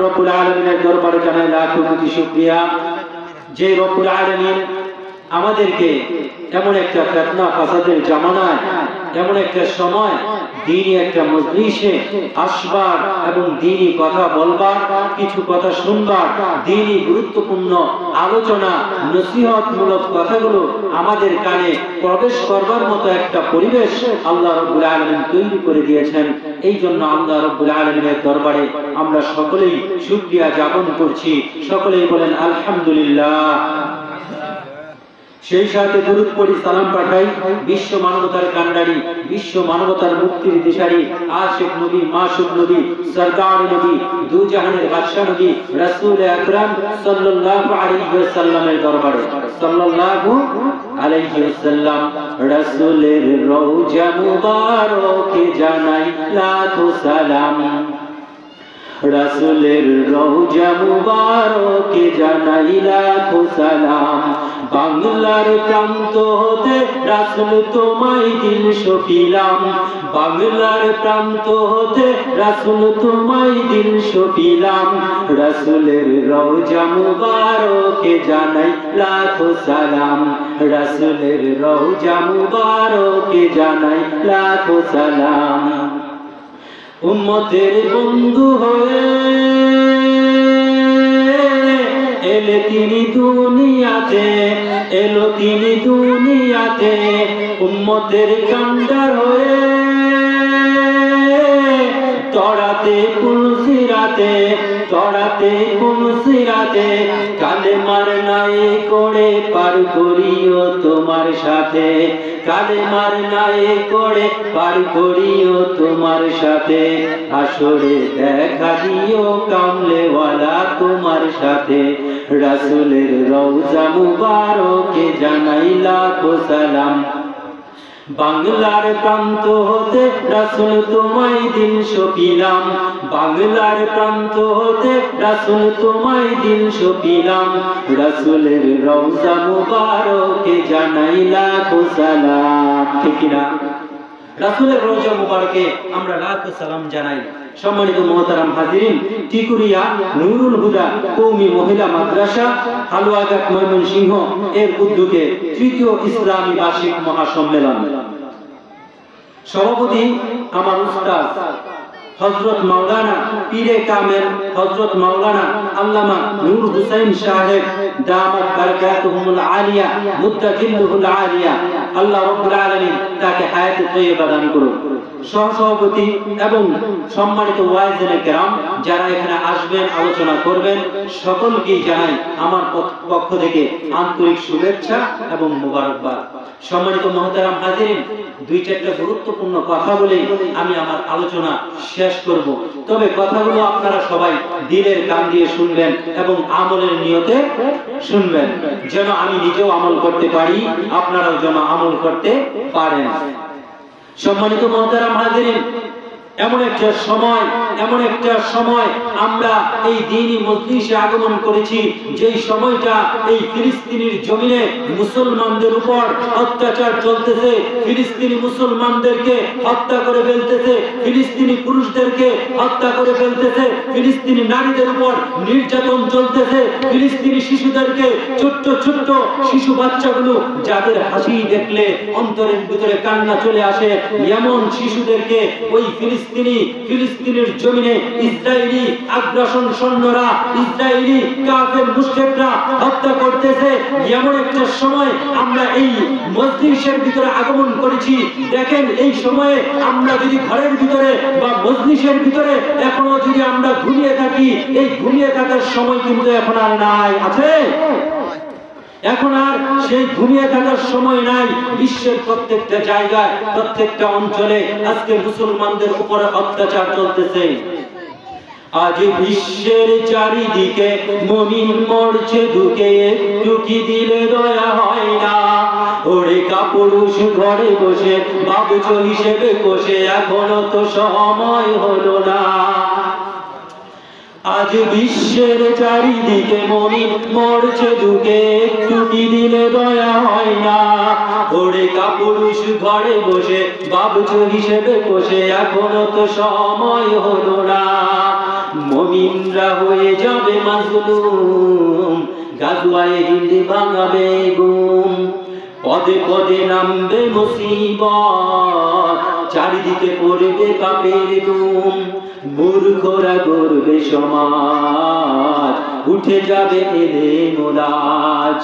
রব্বুল আলামিনের দরবারে জানাই লাখো কোটি শুকরিয়া যে রব্বুল আলামিন আমাদেরকে এমন একটা ফিতনা ফাসাদের জামানায় এমন একটা সময় দ্বীনি একটা মজলিসে আসবার এবং দ্বীনি কথা বলবার কিছু কথা শুনবার দ্বীনি গুরুত্বপূর্ণ আলোচনা নসিহতমূলক কথাগুলো আমাদের কানে প্রবেশ করবার মতো একটা পরিবেশ আল্লাহ রাব্বুল আলামিন তৈরি করে দিয়েছেন। এই জন্য আল্লাহ রাব্বুল আলামিনের দরবারে আমরা সকলেই শুকরিয়া জ্ঞাপন করছি। সকলেই বলেন আলহামদুলিল্লাহ। সেই সাথে দরুদ পড়ি, সালাম পাঠাই বিশ্ব মানবতার কান্ডারি, বিশ্ব মানবতার মুক্তির দিশারি, আশিক নবী, মাসুক নবী, সরদার নবী, দু জাহানের বাদশা নবী রাসূল আকরাম সাল্লাল্লাহু আলাইহি ওয়াসাল্লামের দরবারে। সাল্লাল্লাহু আলাইহি ওয়াসাল্লাম রাসূলের রওজা মুবারকে জানাই লাখো সালাম, রাসূলের রওজা মুবারকে জানাই লাখো সালাম। বাংলার প্রান্ত হতে রাসূল তোমায় দিল সপিলাম, বাংলার প্রান্ত হতে রাসূল তোমায় দিল সপিলাম। রাসূলের রওজা মুবারকে জানাই লাখো সালাম, রাসূলের রওজা মুবারকে জানাই লাখো সালাম। উম্মতের বন্ধু হয়ে এলে তিনি দুনিয়াতে, এলো তিনি দুনিয়াতে। উম্মতের কান্ডার হয়ে তড়াতে কোন সিরাতে, তড়াতে কোন সিরাতে। কালেমার নাই করে পার করিও তোমার সাথে, কালেমার নাই করে পার করিও তোমার সাথে। আসরে দেখা দিও কামলেওয়ালা তোমার সাথে। রাসূলের রওজা মুবারকে জানাই লাখো সালাম। বাংলার প্রান্ত হতে রাসূল তোমায় দিল সপিলাম, বাংলার প্রান্ত হতে রাসূল তোমায় দিল সপিলাম। রাসূলের রওজা মুবারকে জানাই লাখো সালাম। ঠিক না? রাসূলের রওজা মুবারকে আমরা লাখো সালাম জানাই। সম্মানিত মুহতারাম হাজিরিন, টিকুরিয়া নুরুল হুদা কওমি মহিলা মাদ্রাসা হালুয়াঘাট ময়মনসিংহ এর উদ্যোগে তৃতীয় ইসলামী বার্ষিক মহাসম্মেলন। সভাপতি আমার উস্তাদ হযরত মাওলানা পীরে কামেল হযরত মাওলানা আল্লামা নূর হুসাইন সাহেব দামাত বারাকাতুহুল আলিয়া মুদ্দাতিল্লুহুল আলিয়া। আল্লাহ রাব্বুল আলামিন তাকে হায়াতে তয়্যিবা দান করুন। সহসভাপতি এবং সম্মানিত ওয়াইজেনে কেরাম যারা এখানে আসবেন আলোচনা করবেন সকলকে জানাই আমার পক্ষ থেকে আন্তরিক শুভেচ্ছা এবং মোবারকবাদ। সম্মানিত মুহতারাম হাজিরিন, দুই চারটা গুরুত্বপূর্ণ কথা বলে আমি আমার আলোচনা শেষ করব। তবে কথাগুলো আপনারা সবাই দিলের কান দিয়ে শুনবেন এবং আমলের নিয়তে শুনবেন, যেন আমি নিজেও আমল করতে পারি, আপনারাও যেন আমল করতে পারেন। সম্মানিত মুহতারাম হাজিরিন, এমন একটা সময় আমরা এই দ্বীনি মজলিসে আগমন করেছি যেই সময়টা এই ফিলিস্তিনের জমিনে মুসলমানদের উপর অত্যাচার চলতেছে, ফিলিস্তিনি মুসলমানদেরকে হত্যা করে ফেলতেছে, ফিলিস্তিনি পুরুষদেরকে হত্যা করে ফেলতেছে, ফিলিস্তিনি নারীদের উপর নির্যাতন চলতেছে, ফিলিস্তিনি শিশুদেরকে ছোট্ট ছোট্ট শিশু বাচ্চাগুলো যাদের হাসি দেখলে অন্তরের ভিতরে কান্না চলে আসে, এমন শিশুদেরকে ওই ফিলিস্তিনের জমিনে ইসরায়েলি আগ্রাসন সৈন্যরা, ইসরায়েলি কাফের মুশরিকরা হত্যা করতেছে। এমন একটা সময় আমরা এই মজলিসের ভিতরে আগমন করেছি। দেখেন, এই সময়ে আমরা যদি ঘরের ভিতরে বা মজলিসের ভিতরে এখনো যদি আমরা ঘুমিয়ে থাকি, এই ঘুমিয়ে থাকার সময় কিন্তু এখন আর নাই। আছে? এখন আর সেই ঘুমিয়ে থাকার সময় নাই। বিশ্বের প্রত্যেকটা জায়গায় প্রত্যেকটা অঞ্চলে আজকে মুসলমানদের উপরে অত্যাচার চলতেছে। আজ বিশ্বের চারিদিকে মুমিন মরছে ঢুকে, একটু কি দিলে দয়া হয় না? ওরে কাপুরুষ ঘরে বসে বাবুচ হিসেবে বসে এখনো তো সময় হলো না। আজ বিশ্বের চারিদিকে মুমিন মরছে ঢুকে, একটু কি দিলে দয়া হয় না? ওরে কাপুরুষ ঘরে বসে বাবুচ হিসেবে বসে এখনো তো সময় হলো না। মুমিনরা হয়ে যাবে মাজলুম, গাজওয়ায়ে হিন্দ ভাঙাবে ঘুম। পদে পদে নামবে মুসিবত, চারিদিকে পড়বে পাপের ধুম। মূর্খরা গড়বে সমাজ, উঠে যাবে এলেম ও রাজ।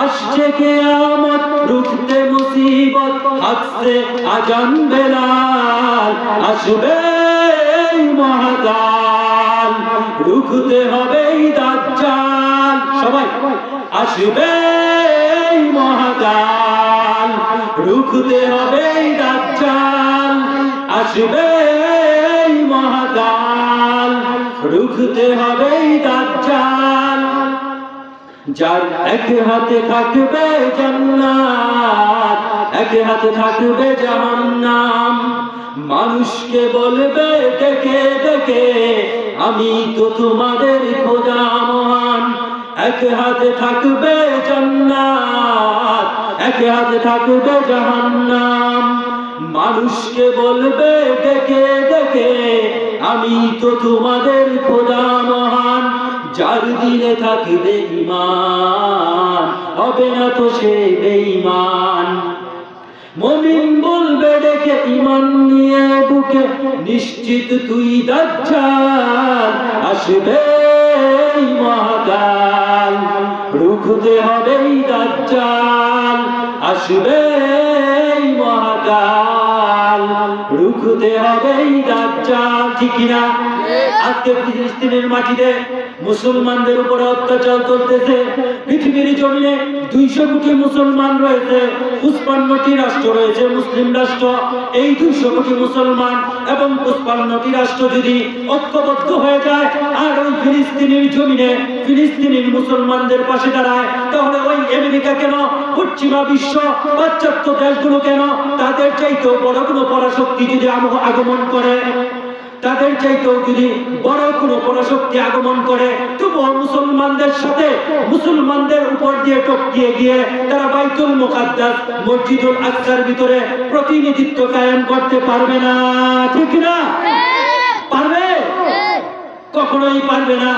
আসছে কিয়ামত, রুখতে মুসিবত, হাসছে আজান বেলাল। আসবে এই মহাকাল, রুখতে হবে এই দাজ্জাল। সবাই আসবে এই মহাকাল, রুখতে হবে এই দাজ্জাল। আসবে এই মহাকাল, রুখতে হবে এই দাজ্জাল। যার এক হাতে থাকবে জান্নাত, এক হাতে থাকবে জাহান্নাম। মানুষকে বলবে ডেকে ডেকে, আমি তো তোমাদের খোদা মহান। এক হাতে থাকবে জান্নাত, এক হাতে থাকবে জাহান্নাম। মানুষকে বলবে ডেকে ডেকে, আমি তো তোমাদের খোদা মহান। যার দিলে থাকবে ঈমান, হবে না তো সে বেঈমান। মুমিন বলবে ডেকে ঈমান নিয়ে বুকে, নিশ্চিত তুই দাজ্জাল। আসবে এই মহাকাল, রুখতে হবে এই দাজ্জাল। আসবে এই মহাকাল, রুখতে হবে এই দাজ্জাল। ঠিক কিনা? আজকে ফিলিস্তিনের মাটিতে মুসলমানদের উপরে অত্যাচার চলতেছে। পৃথিবীর জমিনে 200 কোটি মুসলমান রয়েছে, 55টি রাষ্ট্র রয়েছে মুসলিম রাষ্ট্র। এই 200 কোটি মুসলমান এবং 55টি রাষ্ট্র যদি ঐক্যবদ্ধ হয়ে যায় আর ওই ফিলিস্তিনের জমিনে ফিলিস্তিনের মুসলমানদের পাশে দাঁড়ায়, তাহলে ওই আমেরিকা কেন, পশ্চিমা বিশ্ব, পাশ্চাত্য দেশগুলো কেন, তাদের চাইতেও বড় কোনো পরাশক্তি যদি আগমন করে, তাদের চাইতেও যদি বড় কোনো পরাশক্তি আগমন করে, তবুও মুসলমানদের সাথে মুসলমানদের উপর দিয়ে টপকিয়ে গিয়ে তারা বাইতুল মুকাদ্দাস মসজিদুল আকসার ভিতরে প্রতিনিধিত্ব কায়েম করতে পারবে না। ঠিক না? পারবে? কখনোই পারবে না।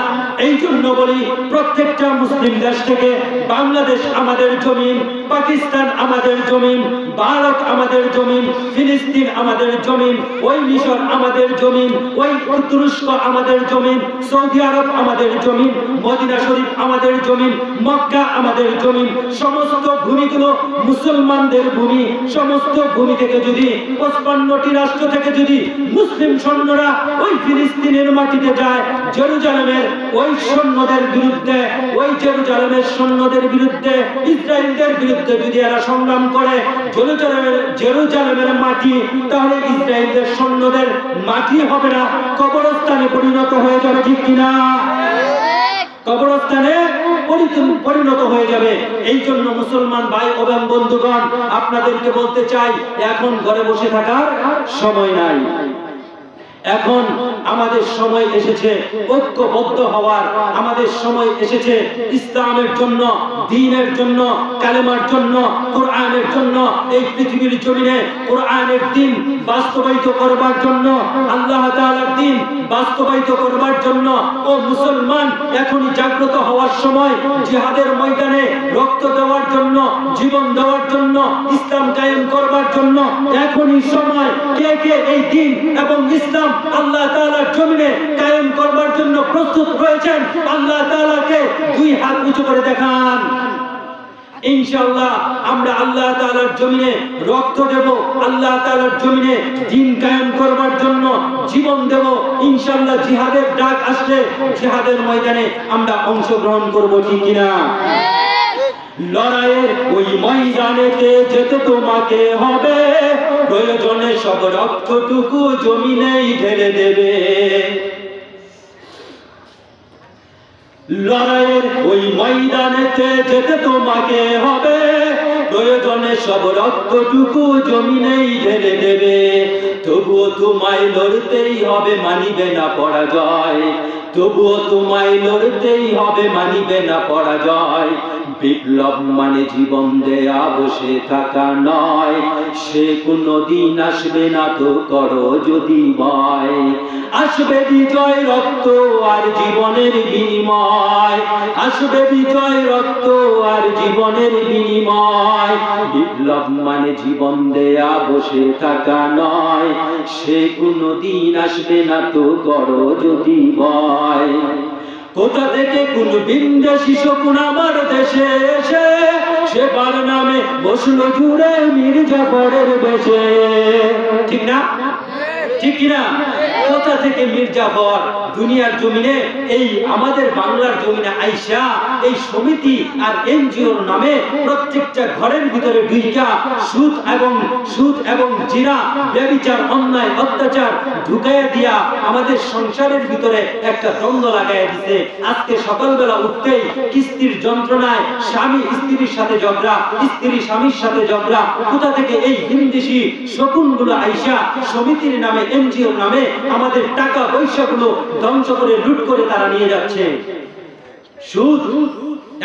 এই জন্য বলি, প্রত্যেকটা মুসলিম দেশ থেকে বাংলাদেশ আমাদের জমিন, পাকিস্তান আমাদের জমিন, ভারত আমাদের জমিন, ফিলিস্তিন আমাদের জমিন, ওই মিশর আমাদের জমিন, ওই তুরস্ক আমাদের জমিন, সৌদি আরব আমাদের জমিন, মদিনা শরীফ আমাদের জমিন, মক্কা আমাদের জমিন। সমস্ত ভূমিগুলো মুসলমানদের ভূমি। সমস্ত ভূমি থেকে যদি 55টি রাষ্ট্র থেকে যদি মুসলিম সৈন্যরা ওই ফিলিস্তিনের মাটিতে যায়, জেরুজালেমের ওই সৈন্যদের বিরুদ্ধে, ওই জেরুজালেমের সৈন্যদের বিরুদ্ধে, ইসরায়েলদের বিরুদ্ধে যদি এরা সংগ্রাম করে, জেরুজালেমের মাটি তাহলে ইসরায়েলদের সৈন্যদের মাটি হবে না, কবরস্থানে পরিণত হয়ে যাবে। ঠিক কিনা? কবরস্থানে পরিণত হয়ে যাবে। এই জন্য মুসলমান ভাই এবং বন্ধুগণ, আপনাদেরকে বলতে চাই, এখন ঘরে বসে থাকার সময় নাই। এখন আমাদের সময় এসেছে ঐক্যবদ্ধ হওয়ার। আমাদের সময় এসেছে ইসলামের জন্য, দ্বীনের জন্য, কালেমার জন্য, কোরআনের জন্য, এই পৃথিবীর জমিনে কোরআনের দ্বীন বাস্তবায়িত করবার জন্য, আল্লাহ তাআলার দ্বীন বাস্তবায়িত করবার জন্য। ও মুসলমান, এখনই জাগ্রত হওয়ার সময়। জিহাদের ময়দানে রক্ত দেওয়ার জন্য, জীবন দেওয়ার জন্য, ইসলাম কায়েম করবার জন্য এখনই সময়। কে কে এই দ্বীন এবং ইসলাম আল্লাহ তাআলার জমিনে কায়েম করবার জন্য প্রস্তুত রয়েছেন? আল্লাহ তাআলাকে 2 হাত উঁচু করে দেখান। ইনশাআল্লাহ আমরা আল্লাহ তাআলার জমিনে রক্ত দেব, আল্লাহ তাআলার জমিনে দ্বীন কায়েম করবার জন্য জীবন দেব। ইনশাআল্লাহ জিহাদের ডাক আসলে জিহাদের ময়দানে আমরা অংশগ্রহণ করব। ঠিক কিনা? লড়াইয়ের ওই ময়দানেতে যেতে তোমাকে হবে, প্রয়োজনে সব রক্তটুকু জমিনেই ঢেলে দেবে। লড়াইয়ের ওই ময়দানেতে যেতে তোমাকে হবে, প্রয়োজনে সব রক্তটুকু জমিনেই ঢেলে দেবে। তবুও তোমায় লড়তেই হবে, মানিবে না পরাজয়। তবুও তোমায় লড়তেই হবে, মানিবে না পরাজয়। বিপ্লব মানে জীবন দেয়া বসে থাকা নয়, সে কোনদিন আসবে না তো করো যদি ভয়। আসবে বিজয় রক্ত আর জীবনের বিনিময়, আসবে বিজয় রক্ত আর জীবনের বিনিময়। বিপ্লব মানে জীবন দেয়া বসে থাকা নয়, সে কোনদিন আসবে না তো করো যদি ভয়। কোথা থেকে কোন বিন্দেশি শকুন আমার দেশে এসে সেবার নামে বসলো জুড়ে মির্জাফরের বেশে। ঠিক না? ঠিক কিনা? কোথা থেকে মির্জাফর দুনিয়ার জমিনে, এই আমাদের বাংলার জমিনে আইসা এই সমিতি আর এনজিওর নামে প্রত্যেকটা ঘরের ভিতরে ঢুইকা সুদ এবং জিনা, ব্যভিচার, অন্যায়, অত্যাচার ঢুকাইয়া দিয়া আমাদের সংসারের ভিতরে একটা দ্বন্দ্ব লাগাইয়া দিতে। আজকে সকালবেলা উঠতেই কিস্তির যন্ত্রণায় স্বামী স্ত্রীর সাথে ঝগড়া, স্ত্রী স্বামীর সাথে ঝগড়া। কোথা থেকে এই হিন্দিসি শকুনগুলো আইসা সমিতির নামে, এনজিওর নামে আমাদের টাকা পয়সাগুলো ধ্বংস করে, লুট করে তারা নিয়ে যাচ্ছে। সুদ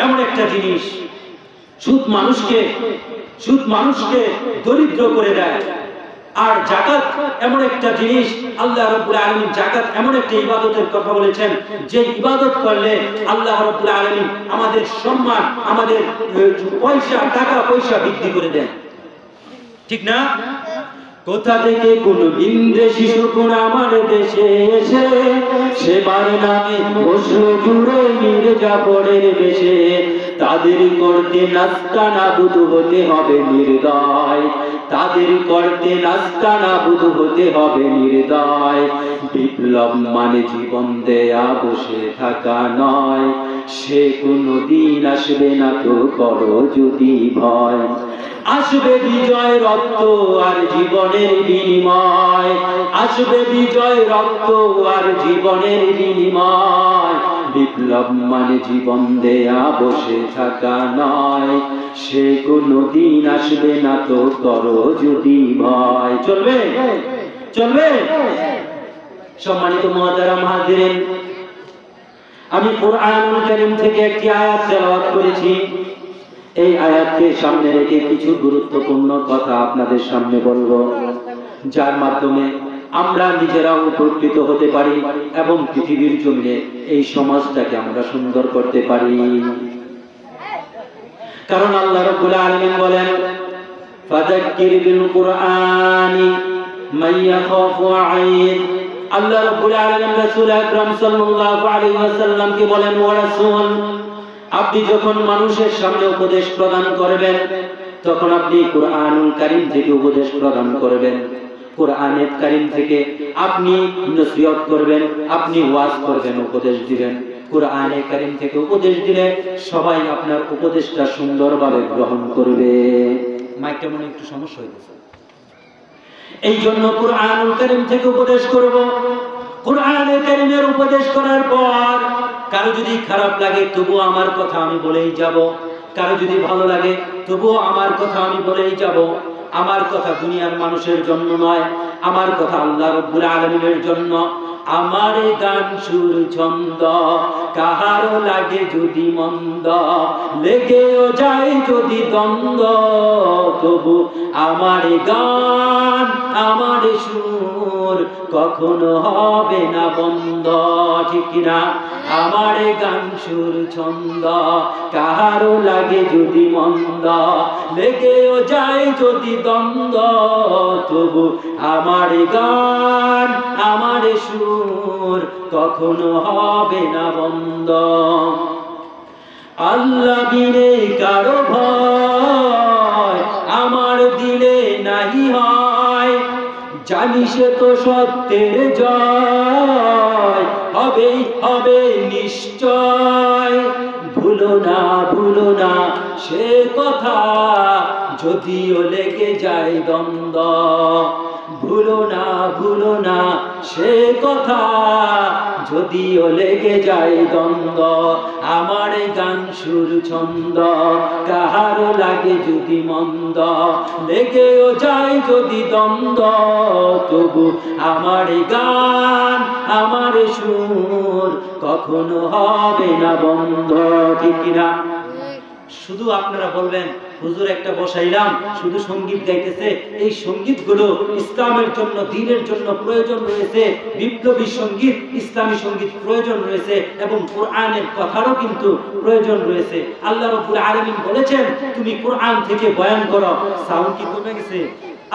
এমন একটা জিনিস, সুদ মানুষকে দরিদ্র করে দেয়। আর যাকাত এমন একটা জিনিস, আল্লাহ রাব্বুল আলামিন যাকাত এমন একটা ইবাদতের কথা বলেছেন যে ইবাদত করলে আল্লাহ রাব্বুল আলামিন আমাদের সম্মান, আমাদের পয়সা, টাকা পয়সা বৃদ্ধি করে দেন। ঠিক না? কোথা থেকে কোন বিন্দেশি শকুন আমার দেশে এসে সেবার নামে বসলো জুড়ে মির্জাফরের বেশে। তাদের করতে নাস্তানাবুদ হতে হবে নির্দয়, তাদের করতে নাস্তানাবুদ হতে হবে নির্দয়। বিপ্লব মানে জীবন দেয়া বসে থাকা নয়, সে কোনদিন আসবে না তো করো যদি ভয়। আসবে বিজয় রক্ত আর জীবনের বিনিময়, আসবে বিজয় রক্ত আর জীবনের বিনিময়। বিপ্লব মানে জীবন দেয়া বসে থাকা নয়, সে কোনদিন আসবে না তো করো যদি ভয়। চলবে? চলবে? সম্মানিত মুহতারাম হাজিরিন, আমি কুরআনুল কারীম থেকে একটি আয়াত তেলাওয়াত করেছি। এই আয়াতকে সামনে রেখে কিছু গুরুত্বপূর্ণ কথা আপনাদের সামনে বলবো, যার মাধ্যমে আমরা নিজেরাও উপকৃত হতে পারি এবং পৃথিবীর জন্য এই সমাজটাকে আমরা সুন্দর করতে পারি। কারণ আল্লাহ রাব্বুল আলামিন বলেন, ফাযাক্কির বিল কুরআনি মান ইয়াখাফু ওয়াঈদ। আল্লাহ রাব্বুল আলামিন রাসূল আকরাম সাল্লাল্লাহু আলাইহি ওয়াসাল্লামকে বলেন, ওয়া রাসূল, আপনি যখন মানুষের সামনে উপদেশ প্রদান করবেন তখন আপনি কুরআনুল কারীম থেকে উপদেশ প্রদান করবেন, কুরআনুল কারীম থেকে আপনি নসিহত করবেন, আপনি ওয়াজ করবেন, উপদেশ দিবেন। কুরআনুল কারীম থেকে উপদেশ দিলে সবাই আপনার উপদেশটা সুন্দরভাবে গ্রহণ করবে। মাইকটা মনে একটু সমস্যা হইতেছে, এই জন্য কুরআনুল কারীম থেকে উপদেশ করব। কুরআনুল কারীমের উপদেশ করার পর কারো যদি খারাপ লাগে তবুও আমার কথা আমি বলেই যাব, কারো যদি ভালো লাগে তবুও আমার কথা আমি বলেই যাব। আমার কথা দুনিয়ার মানুষের জন্য নয়, আমার কথা আল্লাহ রাব্বুল আলামিনের জন্য। আমার গান সুর ছন্দ কাহারো লাগে যদি মন্দ, লেগেও যায় যদি দ্বন্দ্ব, তবু আমার গান আমার সুর কখনো হবে না বন্ধ। ঠিক কিনা? আমার গান সুর ছন্দ কাহারো লাগে যদি মন্দ, লেগেও যায় যদি দ্বন্দ্ব, তবু আমার গান আমার সুর কখনো হবে না বন্ধ। আল্লাহ বিনে কারো ভয় আমার দিলে নাহি হয়, জানি সে তো সত্যের জয় হবেই হবে নিশ্চয়। ভুলো না সে কথা যদিও লেগে যায় দ্বন্দ্ব, ভুলো না সে কথা যদিও লেগে যায় দ্বন্দ্ব। আমার গান সুর ছন্দ কাহারো লাগে যদি মন্দ, লেগেও যায় যদি দ্বন্দ্ব, তবু আমার গান আমার সুর কখনো হবে না বন্ধ। ঠিক কিনা? শুধু আপনারা বলবেন হুজুর একটা বসাইলাম শুধু সঙ্গীত গাইতেছে, এই সঙ্গীতগুলো ইসলামের জন্য দ্বীনের জন্য প্রয়োজন রয়েছে, বিপ্লবী সঙ্গীত ইসলামী সঙ্গীত প্রয়োজন রয়েছে এবং কোরআনের কথারও কিন্তু প্রয়োজন রয়েছে। আল্লাহ রাব্বুল আলামিন বলেছেন তুমি কোরআন থেকে বয়ান করো। সাউন্ড কি কমে গেছে?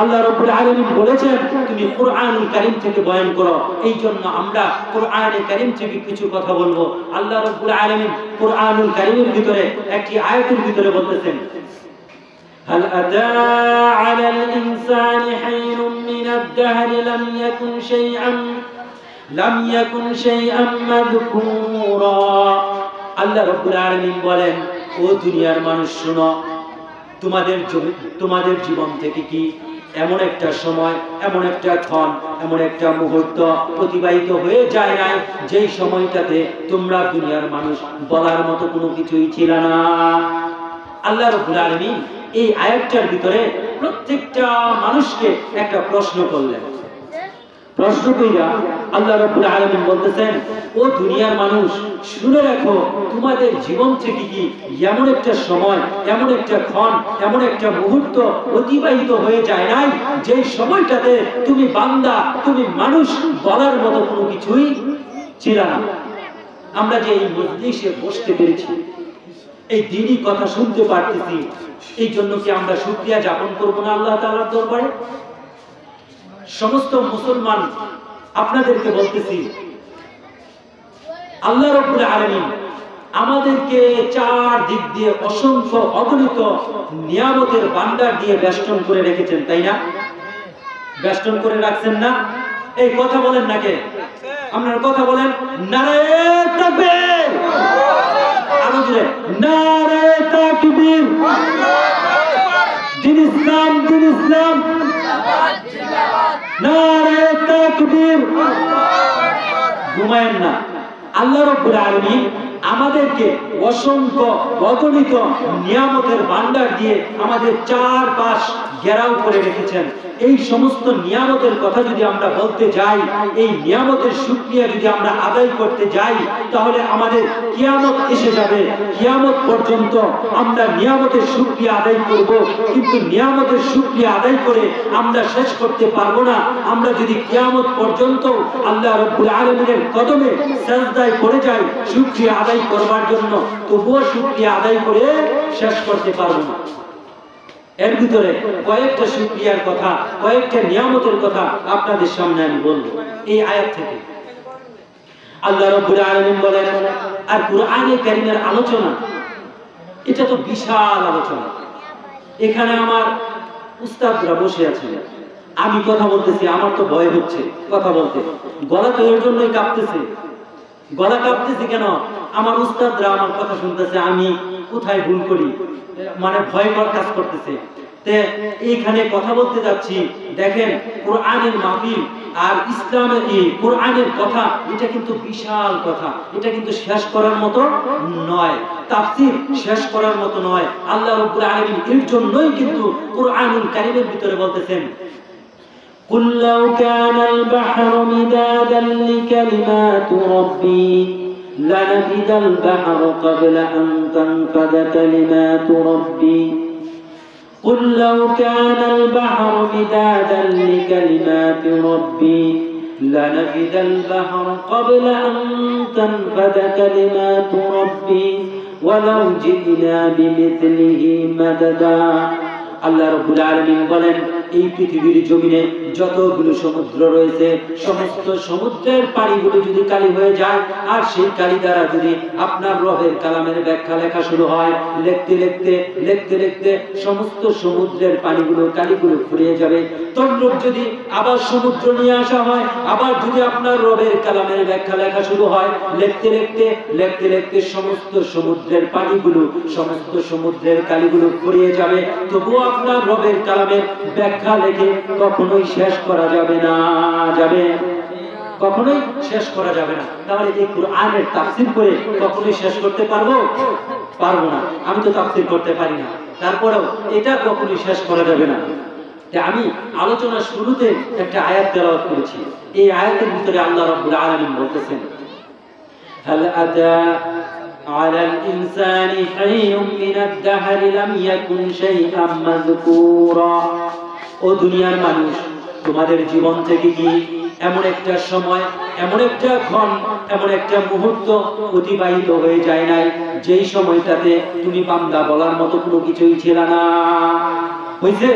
আল্লাহ রাব্বুল আলামিন বলেছেন তুমি কোরআনুল কারীম থেকে বয়ান করো। এই জন্য আমরা কোরআনে কারীম থেকে কিছু কথা বলবো। আল্লাহ রাব্বুল আলামিন কোরআনুল কারীমের ভিতরে একটি আয়াতের ভিতরে বলতেছেন হাল আতা আলাল ইনসানি হাইনুম মিনাদ দাহরি লাম ইয়াকুন শাইআন মাযকুরা। আল্লাহ রাব্বুল আলামিন বলেন ও দুনিয়ার মানুষ শোনো, তোমাদের জীবন থেকে কি এমন একটা সময়, এমন একটা ক্ষণ, এমন একটা মুহূর্ত অতিবাহিত হয়ে যায় নাই যেই সময়টাতে তোমরা দুনিয়ার মানুষ বলার মতো কোনো কিছুই ছিল না। আল্লাহ রাব্বুল আলামিন এই আয়াতটার ভিতরে প্রত্যেকটা মানুষকে একটা প্রশ্ন করলেন। প্রশ্ন কইরা আল্লাহ রাব্বুল আলামিন বলতেছেন ও দুনিয়ার মানুষ শুনে রাখো, তোমাদের জীবন থেকে কি এমন একটা সময়, এমন একটা ক্ষণ, এমন একটা মুহূর্ত অতিবাহিত হয়ে যায় নাই যেই সময়টাতে তুমি বান্দা, তুমি মানুষ বলার মতো কোনো কিছুই ছিল না। আমরা যে এই মজলিসে বসতে পেরেছি, এই দ্বীনি কথা শুনতে পারতেছি, এই জন্য কি আমরা শুকরিয়া জ্ঞাপন করব না আল্লাহ তাআলার দরবারে? সমস্ত মুসলমান আপনাদেরকে বলতেছি আল্লাহ রাব্বুল আলামিন আমাদেরকে চার দিক দিয়ে অসংখ্য অগণিত নিয়ামতের ভান্ডার দিয়ে বেষ্টন করে রেখেছেন, তাই না? বেষ্টন করে রাখছেন না? এই কথা বলেন না কে? আপনারা কথা বলেন নারায়ে তাকবীর, আরো জোরে নারায়ে তাকবীর। দিন ইসলাম, দিন ইসলাম, নারায়ে তাকবীর। ঘুমায়েন না। আল্লাহ রাব্বুল আলামিন আমাদেরকে অসংখ্য অগণিত নিয়ামতের ভান্ডার দিয়ে আমাদের চারপাশ ঘেরাও করে রেখেছেন। এই সমস্ত নিয়ামতের কথা যদি আমরা বলতে যাই, এই নিয়ামতের শুকরিয়া যদি আমরা আদায় করতে যাই, তাহলে আমাদের কিয়ামত এসে যাবে। কিয়ামত পর্যন্ত আমরা নিয়ামতের শুকরিয়া আদায় করব, কিন্তু নিয়ামতের শুকরিয়া আদায় করে আমরা শেষ করতে পারবো না। আমরা যদি কিয়ামত পর্যন্ত আল্লাহ রাব্বুল আলামিনের কদমে সিজদায় পড়ে যাই শুকরিয়া আদায় করবার জন্য, তবুও শুকরিয়া আদায় করে শেষ করতে পারবো না। এর ভিতরে কয়েকটা শুকরিয়ার কথা, কয়েকটা নিয়ামতের কথা আপনাদের সামনে আমি বলবো এই আয়াত থেকে। আল্লাহ রাব্বুল আলামিন বলেন, আর কোরআনে কারীমের আলোচনা এটা তো বিশাল আলোচনা। এখানে আমার উস্তাদরা বসে আছেন, আমি কথা বলতেছি, আমার তো ভয় হচ্ছে কথা বলতে, গলা তো এর জন্যই কাঁপতেছে। গলা কাঁপতেছে কেন? আমার উস্তাদরা আমার কথা শুনতেছে, আমি কোথায় ভুল করি, মানে ভয়কর কাজ করতেছে। এইখানে কথা বলতে যাচ্ছি, দেখেন কোরআনের মাহফিল আর ইসলামের এই কোরআনের কথা, এটা কিন্তু বিশাল কথা, এটা কিন্তু শেষ করার মতো নয়, তাফসীর শেষ করার মতো নয়। আল্লাহ রাব্বুল আলামিন এর জন্যই কিন্তু কোরআনুল কারীমের ভিতরে বলতেছেন قُلْ لَوْ كَانَ الْبَحْرُ مِدَادًا لِكَلِمَاتِ رَبِّي لَنَفِدَ الْبَحْرُ قَبْلَ أَن تَنفَدَ كَلِمَاتُ رَبِّي قُلْ لَوْ كَانَ الْبَحْرُ مِدَادًا لِكَلِمَاتِ رَبِّي لَنَفِدَ الْبَحْرُ قَبْلَ أَن تَنفَدَ كَلِمَاتُ رَبِّي وَلَوْ جِئْنَا بِمِثْلِهِ مَدَدًا। আল্লাহ রাব্বুল আলামিন বলেন, এই পৃথিবীর জমিনে যতগুলো সমুদ্র রয়েছে, সমস্ত সমুদ্রের পানিগুলো যদি কালি হয়ে যায়, আর সেই কালি দ্বারা যদি আপনার রবের কালামের ব্যাখ্যা লেখা শুরু হয়, লিখতে লিখতে লিখতে লিখতে সমস্ত সমুদ্রের পানিগুলো কালিগুলো ফুরিয়ে যাবে। তদ্রূপ যদি আবার সমুদ্র নিয়ে আসা হয়, আবার যদি আপনার রবের কালামের ব্যাখ্যা লেখা শুরু হয়, লিখতে লিখতে লিখতে লিখতে সমস্ত সমুদ্রের পানিগুলো, সমস্ত সমুদ্রের কালিগুলো ফুরিয়ে যাবে, তবুও আপনার রবের কালামের ব্যাখ্যা লেখে কখনোই শেষ করা যাবে না, কখনোই শেষ করা যাবে না। তাহলে এই কোরআনের তাফসীর করে কখনোই শেষ করতে পারবো না। আমি তো তাফসীর করতে পারি না, তারপরেও এটা কখনোই শেষ করা যাবে না। আমি আলোচনার শুরুতে একটা আয়াত তেলাওয়াত করেছি। এই আয়াতের ভিতরে আল্লাহ রাব্বুল আলামিন বলতেছেন, হাল আতা আলাল ইনসানি হাইয়ুম মিনাদ দাহরি লাম ইয়াকুন শাইআম মাযকুরা। ও দুনিয়ার মানুষ, তোমাদের জীবন থেকে কি এমন একটা সময়, এমন একটা ক্ষণ, এমন একটা মুহূর্ত অতিবাহিত হয়ে যায় নাই যেই সময়টাতে তুমি বান্দা বলার মতো কোনো কিছুই ছিল না? হয়েছে?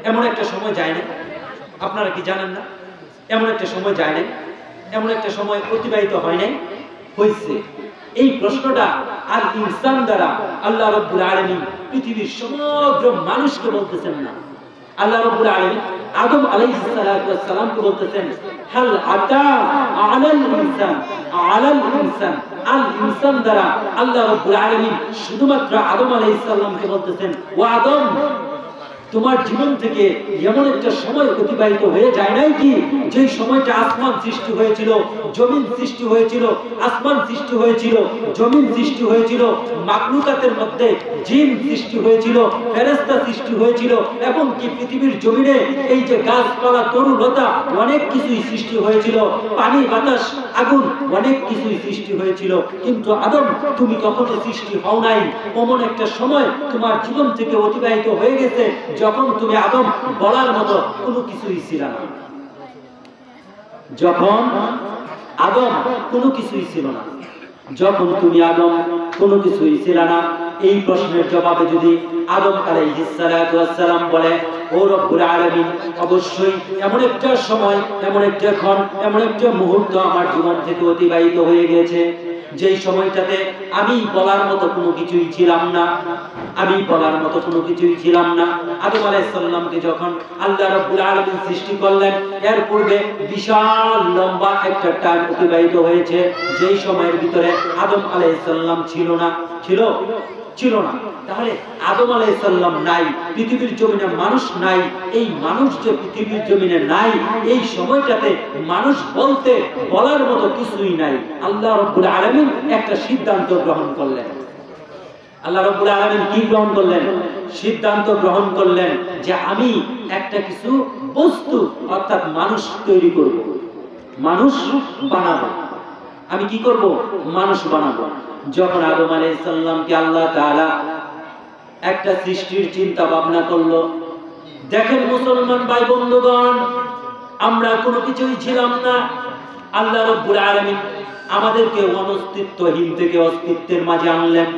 এমন একটা সময় যায় না? আপনারা কি জানেন না? এমন একটা সময় যায় নাই? এমন একটা সময় অতিবাহিত হয় নাই? হয়েছে। এই প্রশ্নটা আর ইনসান দ্বারা আল্লাহ রাব্বুল আলামিন পৃথিবীর সমগ্র মানুষকে বলতেছেন না। আল্লাহ রাব্বুল আলামিন আদম আলাইহিস সালাতু ওয়াস সালামকে বলতেছেন, হাল আতা আলাল ইনসান, আলাল ইনসান, আল ইনসান দ্বারা আল্লাহ রাব্বুল আলামিন শুধুমাত্র আদম আলাইহিস সালামকে বলতেছেন, ও আদম, তোমার জীবন থেকে এমন একটা সময় অতিবাহিত হয়ে যায় নাই কি যেই সময়টা আসমান সৃষ্টি হয়েছিল, জমিন সৃষ্টি হয়েছিল, আসমান সৃষ্টি হয়েছিল, জমিন সৃষ্টি হয়েছিল, মাখলুকাতের মধ্যে জিন সৃষ্টি হয়েছিল, ফেরেশতা সৃষ্টি হয়েছিল, এবং কি পৃথিবীর জমিনে এই যে গাছপালা তরুলতা অনেক কিছুই সৃষ্টি হয়েছিল, পানি বাতাস আগুন অনেক কিছুই সৃষ্টি হয়েছিল। কিন্তু আদম, তুমি কখনো সৃষ্টি হও নাই। এমন একটা সময় তোমার জীবন থেকে অতিবাহিত হয়ে গেছে যখন তুমি আদম বলার মতো কোনো কিছুই ছিল না। যখন আদম কোনো কিছুই ছিল না, যখন তুমি আদম কোনো কিছুই ছিল না। এই প্রশ্নের জবাবে যদি আদম আলাইহিস সালাতু ওয়াস সালাম বলে, ও রব্বুল আলামিন, অবশ্যই এমন একটা সময়, এমন একটা ক্ষণ, এমন একটা মুহূর্ত আমার জীবন থেকে অতিবাহিত হয়ে গেছে যেই সময়টাতে আমি বলার মতো কোনো কিছুই ছিলাম না, আমি বলার মতো কোনো কিছুই ছিলাম না। আদম আলাইহিস সালামকে যখন আল্লাহ রাব্বুল আলামিন সৃষ্টি করলেন, এর পূর্বে বিশাল লম্বা একটা টাইম অতিবাহিত হয়েছে যেই সময়ের ভিতরে আদম আলাইহিস সালাম ছিল না। ছিল না। তাহলে আদম আলাইহিস সালাম নাই, পৃথিবীর জমিনে মানুষ নাই। এই মানুষ যে পৃথিবীর জমিনে নাই, এই সময়টাতে মানুষ বলতে বলার মতো কিছুই নাই। আল্লাহ রাব্বুল আলামিন একটা সিদ্ধান্ত গ্রহণ করলেন। আল্লাহ রাব্বুল আলামিন কি গ্রহণ করলেন? সিদ্ধান্ত গ্রহণ করলেন যে আমি একটা কিছু বস্তু অর্থাৎ মানুষ তৈরি করব, মানুষ বানাবো। আমি কি করব? মানুষ বানাবো। যখন আদম আলাইহিস সালামকে আল্লাহ তাআলা একটা সৃষ্টির চিন্তা ভাবনা করলো, দেখেন মুসলমান ভাই বন্ধুগণ, আমরা কোনো কিছুই ছিলাম না। আল্লাহ রাব্বুল আলামিন আমাদেরকে অনস্তিত্বহীন থেকে অস্তিত্বের মাঝে আনলেন।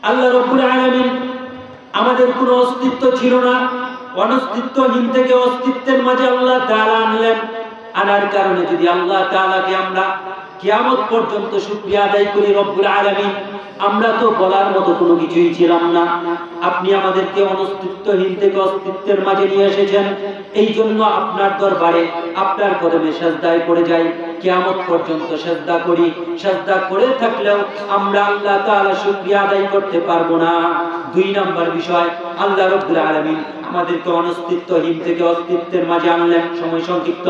আল্লাহ রাব্বুল আলামিন আমাদের কোনো অস্তিত্ব ছিল না, অনস্তিত্বহীন থেকে অস্তিত্বের মাঝে আল্লাহ তাআলা আনলেন। আনার কারণে যদি আল্লাহ তাআলাকে আমরা কিয়ামত পর্যন্ত শুকরিয়া আদায় করি, রব্বুল আলামিন, আমরা তো বলার মতো কোনো কিছুই ছিলাম না। আপনি আমাদেরকে অনস্তিত্বহীন থেকে অস্তিত্বের মাঝে নিয়ে এসেছেন। এই জন্য আপনার দরবারে, আপনার কদমে সিজদায় পড়ে যাই, কিয়ামত পর্যন্ত সিজদা করি। সিজদা করে থাকলেও আমরা আল্লাহ তাআলা শুকরিয়া আদায় করতে পারবো না। দুই নাম্বার বিষয়, আল্লাহ রাব্বুল আলামিন আমাদেরকে অনস্তিত্বহীন থেকে অস্তিত্বের মাঝে আনলেন। সময় সংক্ষিপ্ত।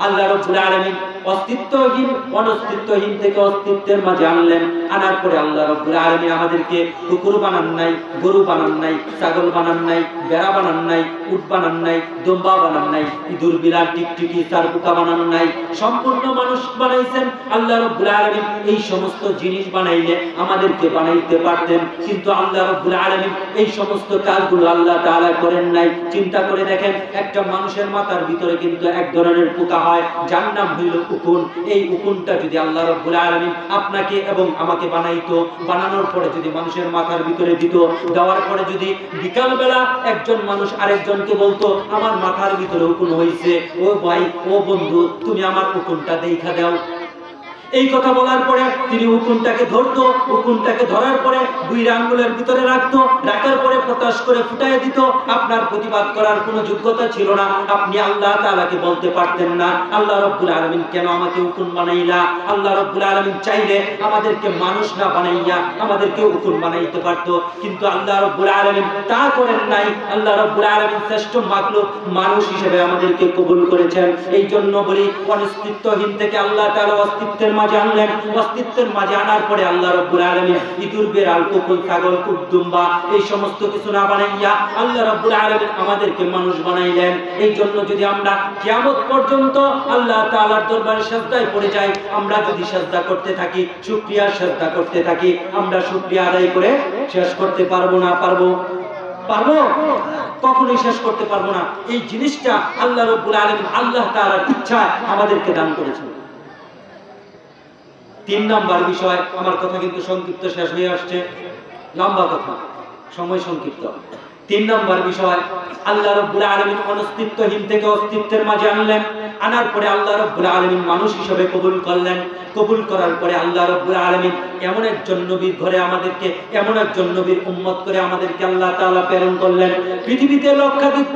আল্লাহ রাব্বুল আলামিন অনস্তিত্বহীন থেকে অস্তিত্বের মাঝে আনলেন। আনার পরে আল্লাহ রাব্বুল আলামিন আমাদেরকে কুকুর বানান নাই, গরু বানান নাই, ছাগল বানান নাই, বেড়া বানান নাই, উট বানান নাই, দম্বা বানান নাই, ইঁদুর বিড়াল টিকটিকি চারপোকা বানান নাই। সম্পূর্ণ মানুষ বানাইছেন আল্লাহ রাব্বুল আলামিন। এই সমস্ত জিনিস বানাইলে আমাদেরকে বানাইতে পারতেন, কিন্তু আল্লাহ রাব্বুল আলামিন এই সমস্ত কাজগুলো আল্লাহ তাআলা করেন নাই। চিন্তা করে দেখেন, একটা মানুষের মাথার ভিতরে কিন্তু এক ধরনের পোকা হয়, যার নাম হইল উকুন। এই উকুনটা যদি আল্লাহ রাব্বুল আলামিন আপনাকে এবং আমাকে বানাইতো, বানানোর পরে যদি মানুষের মাথার ভিতরে দিত, দেওয়ার পরে যদি বিকাল বেলা একজন মানুষ আরেকজনকে বলতো আমার মাথার ভিতরে উকুন হইছে, ও ভাই, ও বন্ধু, তুমি আমার উকুনটা দেখা দাও। এই কথা বলার পরে তিনি উকুনটাকে ধরতো, উকুনটাকে ধরার পরে দুই আঙ্গুলের ভিতরে রাখতো, রাখার পরে প্রকাশ করে ফুটায় দিত। আপনার প্রতিবাদ করার কোনো যোগ্যতা ছিল না। আপনি আল্লাহ তাআলাকে বলতে পারতেন না, আল্লাহ রাব্বুল আলামিন কেন আমাকে উকুন বানাইলা? আল্লাহ রাব্বুল আলামিন চাইলে আমাদেরকে মানুষ না বানাইয়া আমাদেরকে উকুন বানাইতে পারতো, কিন্তু আল্লাহ রাব্বুল আলামিন তা করেন নাই। আল্লাহ রাব্বুল আলামিন শ্রেষ্ঠ মাখলুক মানুষ হিসেবে আমাদেরকে কবুল করেছেন। এই জন্য বলি, অস্তিত্বহীন থেকে আল্লাহ তাআলা অস্তিত্বের মাঝে আনলেন। অস্তিত্বের মাঝে আনার পরে আল্লাহ রাব্বুল আলামিন ইঁদুর, বিড়াল, কুকুর, ছাগল, দুম্বা এই সমস্ত কিছু না বানাইয়া আল্লাহ রাব্বুল আলামিন আমাদেরকে মানুষ বানাইলেন। এই জন্য যদি আমরা কিয়ামত পর্যন্ত আল্লাহ তাআলার দরবারে সিজদায় পড়ে যাই, আমরা যদি সিজদা করতে থাকি, শুকরিয়ার সিজদা করতে থাকি, আমরা শুকরিয়া আদায় করে শেষ করতে পারবো না? পারবো? কখনোই শেষ করতে পারবো না। এই জিনিসটা আল্লাহ রাব্বুল আলামিন আল্লাহ তাআলার ইচ্ছা আমাদেরকে দান করেছেন। 3 নাম্বার বিষয়, আমার কথা কিন্তু সংক্ষিপ্ত শেষ হয়ে আসছে, লম্বা কথা, সময় সংক্ষিপ্ত। 3 নাম্বার বিষয়, আল্লাহ রাব্বুল আলামিন অস্তিত্বহীন থেকে অস্তিত্বের মাঝে আনলেন। আনার পরে আল্লাহ রাব্বুল আলামিন মানুষ হিসেবে কবুল করলেন। কবুল করার পরে আল্লাহ রাব্বুল আলামিন এমন একজন নবীর ঘরে আমাদেরকে, এমন একজন নবীর উম্মত করে আমাদেরকে আল্লাহ তাআলা প্রেরণ করলেন। পৃথিবীতে লক্ষাধিক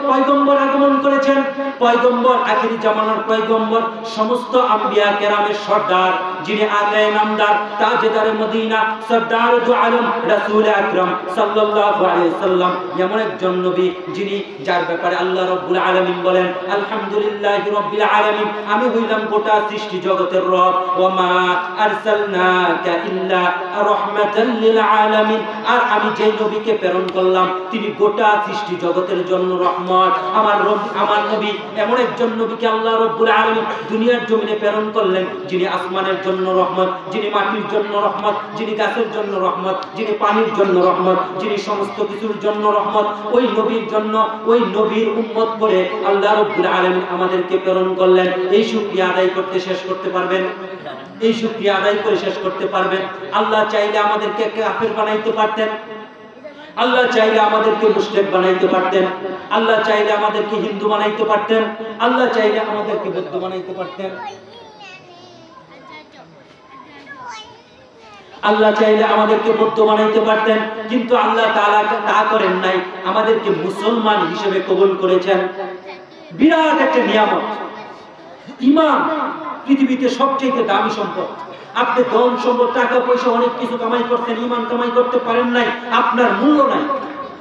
পয়গম্বর আগমন করেছেন। পয়গম্বর, আখিরি জামানার পয়গম্বর, সমস্ত আম্বিয়া কেরামের সর্দার, যিনি আকায়ে নামদার, তাজদারে মদিনা, সরদার দু আলম, রাসূল আকরাম সাল্লাল্লাহু আলাইহি ওয়াসাল্লাম, এমন একজন নবী যিনি, যার ব্যাপারে আল্লাহ রাব্বুল আলামিন বলেন আলহামদুলিল্লাহি রাব্বিল আলামিন, আমি হইলাম গোটা সৃষ্টি জগতের রব। ওয়া মা আরসালনাকা ইল্লা রাহমাতাল লিল আলামিন, আর আমি যে নবীকে প্রেরণ করলাম তিনি গোটা সৃষ্টি জগতের জন্য রহমত। আমার নবী এমন একজন নবীকে আল্লাহ রাব্বুল আলামিন দুনিয়ার জমিনে প্রেরণ করলেন, যিনি আসমানের জন্য রহমত, যিনি মাটির জন্য রহমত, যিনি গাছের জন্য রহমত, যিনি পানির জন্য রহমত, যিনি সমস্ত কিছুর জন্য রহমত। ওই নবীর জন্য, ওই নবীর উম্মত করে আল্লাহ রাব্বুল আলামিন আমাদেরকে প্রেরণ করলেন। এই শুকরিয়া আদায় করতে শেষ করতে পারবেন? এই শুকরিয়া আদায় করে শেষ করতে পারবেন? আল্লাহ চাইলে আমাদেরকে কাফের বানাইতে পারতেন, আল্লাহ চাইলে আমাদেরকে মুশরিক বানাইতে পারতেন, আল্লাহ চাইলে আমাদেরকে হিন্দু বানাইতে পারতেন, আল্লাহ চাইলে আমাদেরকে বৌদ্ধ বানাইতে পারতেন, আল্লাহ চাইলে আমাদেরকে বৌদ্ধ বানাইতে পারতেন। কিন্তু আল্লাহ তাআলা তা করেন নাই, আমাদেরকে মুসলমান হিসেবে কবুল করেছেন। বিরাট একটা নিয়ামত। ঈমান পৃথিবীতে সবচেয়ে দামি সম্পদ। আপনি ধন সম্পদ, টাকা পয়সা অনেক কিছু কামাই করতেন, ঈমান কামাই করতে পারেন নাই, আপনার মূল্য নাই।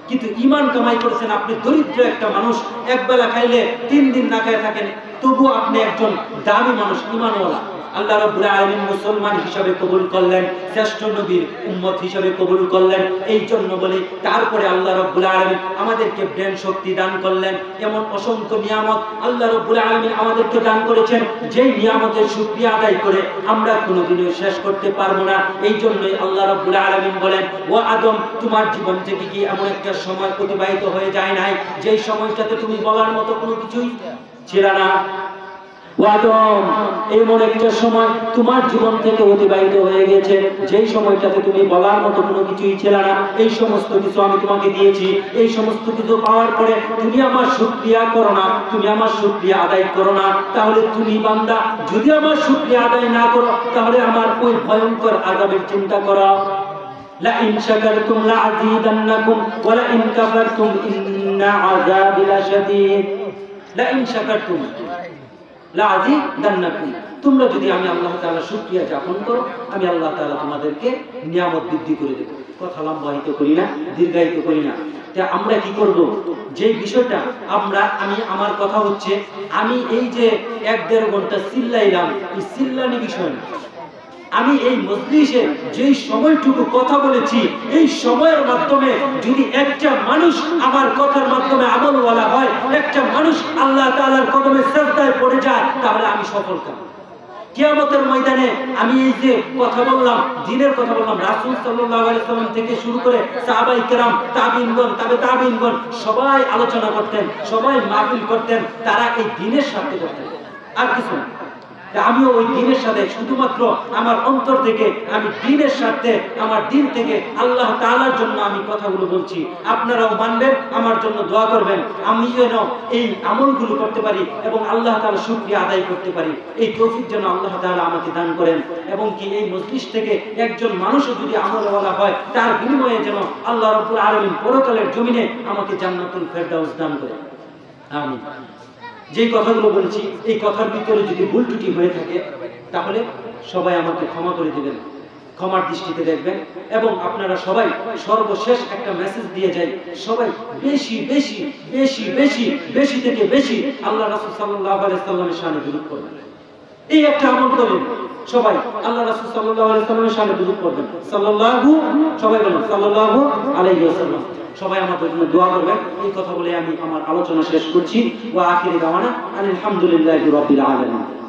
কিন্তু ঈমান কামাই করেছেন, আপনি দরিদ্র একটা মানুষ, একবেলা খাইলে 3 দিন না খেয়ে থাকেন, তবু আপনি একজন দামি মানুষ, ঈমানওয়ালা। আল্লাহ রাব্বুল আলামিন মুসলমান হিসেবে কবুল করলেন, শ্রেষ্ঠ নবীর উম্মত হিসেবে কবুল করলেন। এই জন্য বলি, তারপরে আল্লাহ রাব্বুল আলামিন আমাদেরকে ব্রেন শক্তি দান করলেন। এমন অসংখ্য নিয়ামত আল্লাহ রাব্বুল আলামিন আমাদেরকে দান করেছেন, যেই নিয়ামতের শুকরিয়া আদায় করে আমরা কোনোদিনও শেষ করতে পারবো না। এই জন্যই আল্লাহ রাব্বুল আলামিন বলেন, ও আদম, তোমার জীবন থেকে কি এমন একটা সময় অতিবাহিত হয়ে যায় নাই যেই সময়টাতে তুমি বলার মতো কোনো কিছুই ছিল না? আদম, এমন একটা সময় তোমার জীবন থেকে অতিবাহিত হয়ে গেছে যেই সময়টাতে তুমি বলার মতো কোনো কিছুই ছিল না। এই সমস্ত কিছু আমি তোমাকে দিয়েছি। এই সমস্ত কিছু পাওয়ার পরে তুমি আমার শুকরিয়া করো না, তুমি আমার শুকরিয়া আদায় করো না। তাহলে তুমি বান্দা যদি আমার শুকরিয়া আদায় না করো, তাহলে আমার ওই ভয়ঙ্কর আযাবের চিন্তা করো। লা ইন শাকারতুম লা আযীদান্নাকুম ওয়া লা ইন কাফারতুম ইন্না আযাবি লাশাদীদ। লা ইন শাকারতুম লা আযীদান্নাকুম, তোমরা যদি আমি আল্লাহ তাআলার শুকরিয়া জ্ঞাপন করো, আমি আল্লাহ তাআলা তোমাদেরকে নিয়ামত বৃদ্ধি করে দেব। কথা লম্বায়িত করি না, দীর্ঘায়িত করি না। তা আমরা কি করব? যে বিষয়টা আমি আমার কথা হচ্ছে, আমি এই যে 1-1.5 ঘন্টা চিল্লাইলাম, এই চিল্লানি বিষয় না। আমি এই মজলিসে যেই সময়টুকু কথা বলেছি, এই সময়ের মাধ্যমে যদি একটা মানুষ আমার কথার মাধ্যমে আমলওয়ালা হয়, একটা মানুষ আল্লাহ তাআলার কদমে সিজদায় পড়ে যায়, তাহলে আমি সফল কাম। কিয়ামতের ময়দানে আমি এই যে কথা বললাম, দ্বীনের কথা বললাম, রাসূল সাল্লাল্লাহু আলাইহি ওয়াসাল্লাম থেকে শুরু করে সাহাবায়ে কেরাম, তাবিঈনগণ, তাবিঈনগণ সবাই আলোচনা করতেন, সবাই মাহফিল করতেন, তারা এই দ্বীনের সাথে করতেন, আর কিছু না। আমিও ওই দ্বীনের সাথে শুধুমাত্র আমার অন্তর থেকে, আমি দ্বীনের সাথে, আমার দ্বীন থেকে আল্লাহ তাআলার জন্য আমি কথাগুলো বলছি। আপনারাও মানবেন, আমার জন্য দোয়া করবেন, আমি যেন এই আমলগুলো করতে পারি এবং আল্লাহ তাআলার শুকরিয়া আদায় করতে পারি। এই তৌফিক যেন আল্লাহ তাআলা আমাকে দান করেন, এবং কি এই মজলিস থেকে একজন মানুষও যদি আমলওয়ালা হয়, তার বিনিময়ে যেন আল্লাহ রাব্বুল আলামিন পরকালের জমিনে আমাকে জান্নাতুল ফেরদাউস দান করেন। আমিন। যে কথাগুলো বলছি, এই কথার ভিতরে যদি ভুল ত্রুটি হয়ে থাকে, তাহলে সবাই আমাকে ক্ষমা করে দিবেন, ক্ষমার দৃষ্টিতে দেখবেন। এবং আপনারা সবাই সর্বশেষ একটা মেসেজ দিয়ে যাই, সবাই বেশি বেশি বেশি বেশি বেশি থেকে বেশি আল্লাহ রাসূল সাল্লাল্লাহু আলাইহি ওয়াসাল্লামের শানে দুরূদ পড়বেন। এই একটা আমল করুন সবাই। আল্লাহ রাসূল সাল্লাল্লাহু আলাইহি ওয়াসাল্লামের সামনে দুরূদ পড়বেন, সবাই বলেন সাল্লাল্লাহু আলাইহি ওয়াসাল্লাম। সবাই আমাদের জন্য দোয়া করবেন। এই কথা বলে আমি আমার আলোচনা শেষ করছি। ওয়া আখিরি দাওয়ানা আলহামদুলিল্লাহি রাব্বিল আলামিন।